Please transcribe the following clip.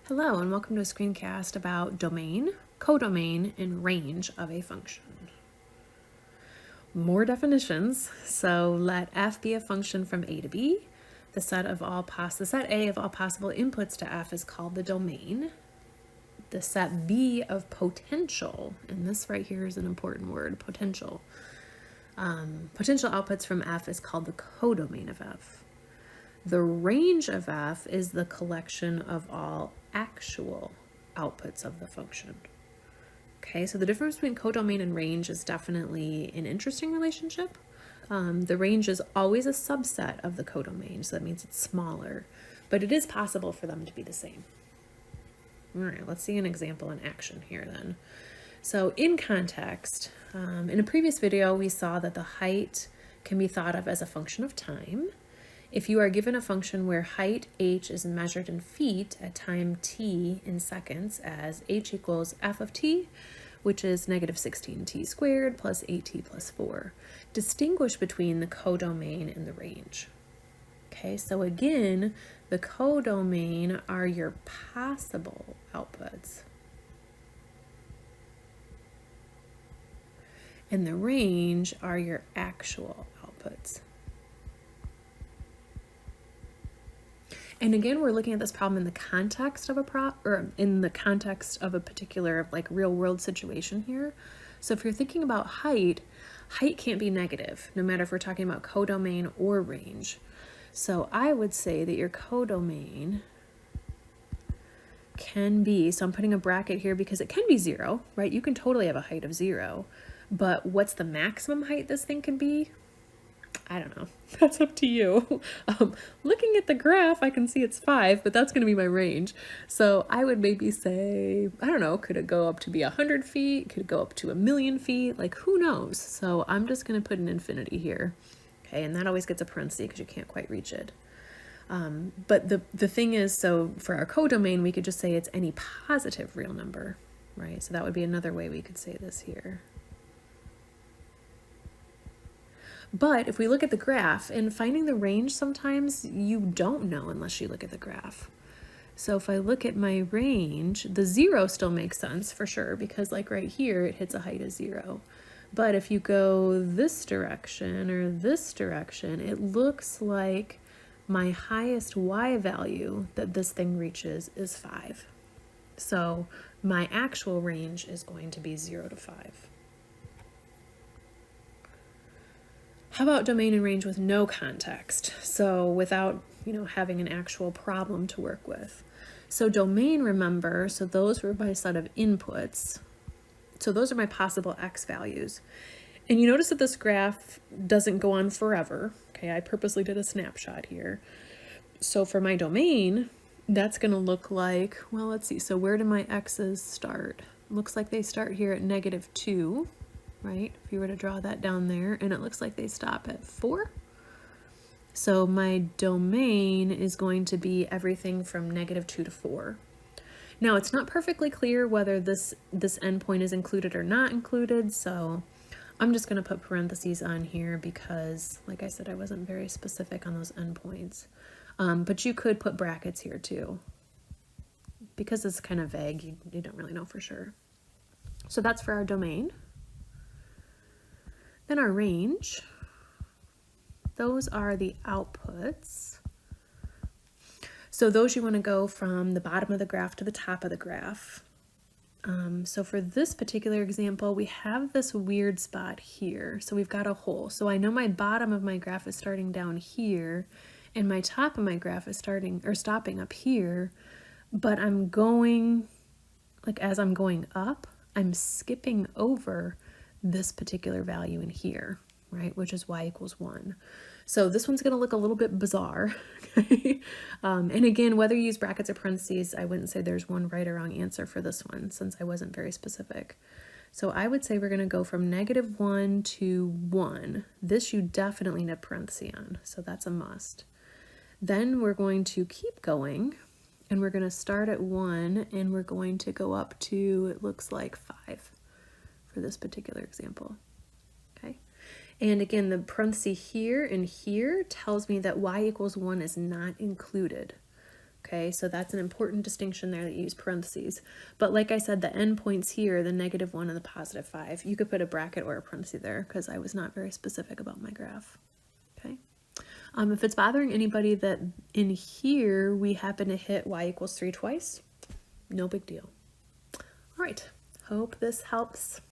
Hello and welcome to a screencast about domain, codomain, and range of a function. More definitions. So let f be a function from a to b. The set A of all possible inputs to f is called the domain. The set B of potential, and this right here is an important word, potential. Potential outputs from f is called the codomain of f. The range of f is the collection of all actual outputs of the function. Okay, so the difference between codomain and range is definitely an interesting relationship. The range is always a subset of the codomain, so that means it's smaller, but it is possible for them to be the same. All right, let's see an example in action here then. So in context, in a previous video, we saw that the height can be thought of as a function of time. If you are given a function where height h is measured in feet at time t in seconds as h equals f of t, which is negative 16t squared plus 8t plus 4, distinguish between the codomain and the range. Okay, so again, the codomain are your possible outputs, and the range are your actual outputs. And again, we're looking at this problem in the context of in the context of a particular real world situation here. So if you're thinking about height can't be negative, no matter if we're talking about codomain or range. So I would say that your codomain can be, so I'm putting a bracket here because it can be 0, right? You can totally have a height of 0, but what's the maximum height this thing can be? I don't know. That's up to you. Looking at the graph, I can see it's 5, but that's going to be my range. So I would maybe say, I don't know, could it go up to be 100 feet? Could it go up to 1,000,000 feet? Who knows? So I'm just going to put an infinity here. Okay, and that always gets a parenthesis because you can't quite reach it. But the thing is, so for our codomain, we could just say it's any positive real number, right? So that would be another way we could say this here. But if we look at the graph, and finding the range, sometimes you don't know unless you look at the graph. So if I look at my range, the 0 still makes sense for sure, because right here, it hits a height of 0. But if you go this direction or this direction, it looks like my highest y value that this thing reaches is 5. So my actual range is going to be 0 to 5. How about domain and range with no context? So without, having an actual problem to work with. So domain, remember, so those were my set of inputs. So those are my possible x values. And you notice that this graph doesn't go on forever. Okay, I purposely did a snapshot here. So for my domain, that's going to look like, well, let's see. So where do my x's start? Looks like they start here at -2. Right? If you were to draw that down there, and it looks like they stop at 4. So my domain is going to be everything from -2 to 4. Now it's not perfectly clear whether this endpoint is included or not included, so I'm just going to put parentheses on here because, like I said, I wasn't very specific on those endpoints. But you could put brackets here too. Because it's kind of vague, you don't really know for sure. So that's for our domain. Then our range, those are the outputs. So those you want to go from the bottom of the graph to the top of the graph. So for this particular example, we have this weird spot here. So we've got a hole. So I know my bottom of my graph is starting down here, and my top of my graph is stopping up here, but I'm going, as I'm going up, I'm skipping over this particular value in here, right, which is y equals 1. So this one's going to look a little bit bizarre. Okay? And again, whether you use brackets or parentheses, I wouldn't say there's one right or wrong answer for this one since I wasn't very specific. So I would say we're going to go from -1 to 1. This you definitely need a parenthesis on, so that's a must. Then we're going to keep going, and we're going to start at 1, and we're going to go up to, it looks like 5. For this particular example. Okay, and again, the parenthesis here and here tells me that y equals 1 is not included. Okay, so that's an important distinction there that you use parentheses. But like I said, the endpoints here, the -1 and the +5, you could put a bracket or a parenthesis there because I was not very specific about my graph. Okay. If it's bothering anybody that in here we happen to hit y = 3 twice, no big deal. All right, hope this helps.